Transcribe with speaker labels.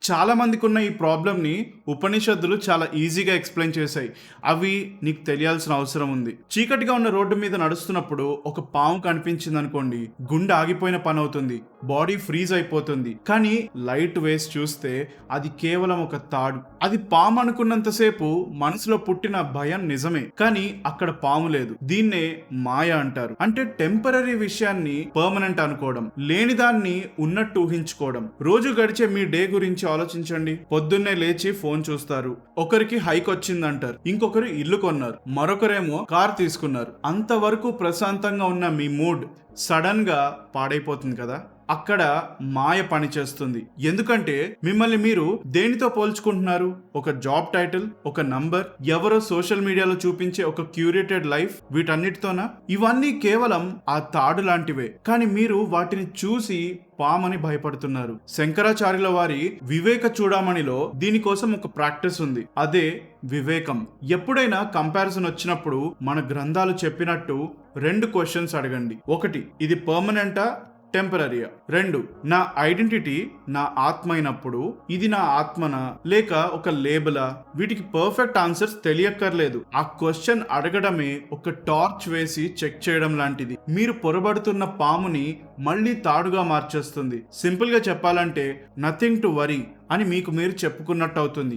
Speaker 1: చాలా మందికి ఉన్న ఈ ప్రాబ్లమ్‌ని ఉపనిషత్తులు చాలా ఈజీగా ఎక్స్‌ప్లెయిన్ చేశాయి. అవి నీకు తెలియాల్సిన అవసరం ఉంది. చీకటిగా ఉన్న రోడ్డు మీద నడుస్తున్నప్పుడు ఒక పాము కనిపించిందనుకోండి, గుండె ఆగిపోయిన పనవుతుంది. బాడీ ఫ్రీజ్ అయిపోతుంది. కానీ లైట్ వేసి చూస్తే అది కేవలం ఒక తాడు. అది పాము అనుకున్నంత సేపు మనసులో పుట్టిన భయం నిజమే. కానీ అక్కడ పాము లేదు. దీన్నే మాయ అంటారు. అంటే టెంపరరీ విషయాన్ని పర్మనెంట్ అనుకోవడం, లేని దాన్ని ఉన్నట్టు ఊహించుకోవడం. రోజు గడిచే మీ డే గురించి ఆలోచించండి. పొద్దున్నే లేచి ఫోన్ చూస్తారు. ఒకరికి హైక్ వచ్చిందంటారు, ఇంకొకరు ఇల్లు కొన్నారు, మరొకరేమో కార్ తీసుకున్నారు. అంతవరకు ప్రశాంతంగా ఉన్న మీ మూడ్ సడన్ గా పాడైపోతుంది కదా. అక్కడ మాయ పనిచేస్తుంది. ఎందుకంటే మిమ్మల్ని మీరు దేనితో పోల్చుకుంటున్నారు? ఒక జాబ్ టైటిల్, ఒక నంబర్, ఎవరో సోషల్ మీడియాలో చూపించే ఒక క్యూరేటెడ్ లైఫ్, వీటన్నిటితోనా? ఇవన్నీ కేవలం ఆ తాడు లాంటివే. కానీ మీరు వాటిని చూసి పామని భయపడుతున్నారు. శంకరాచార్యుల వారి వివేక చూడమణిలో దీనికోసం ఒక ప్రాక్టీస్ ఉంది. అదే వివేకం. ఎప్పుడైనా కంపారిజన్ వచ్చినప్పుడు మన గ్రంథాలు చెప్పినట్టు 2 క్వశ్చన్స్ అడగండి. 1, ఇది పర్మనెంటా, టెంపరరీయా? 2, నా ఐడెంటిటీ నా ఆత్మ అయినప్పుడు ఇది నా ఆత్మనా లేక ఒక లేబులా? వీటికి పర్ఫెక్ట్ ఆన్సర్స్ తెలియక్కర్లేదు. ఆ క్వశ్చన్ అడగడమే ఒక టార్చ్ వేసి చెక్ చేయడం లాంటిది. మీరు పొరబడుతున్న పాముని మళ్ళీ తాడుగా మార్చేస్తుంది. సింపుల్ గా చెప్పాలంటే నథింగ్ టు వరీ అని మీకు మీరు చెప్పుకున్నట్టు అవుతుంది.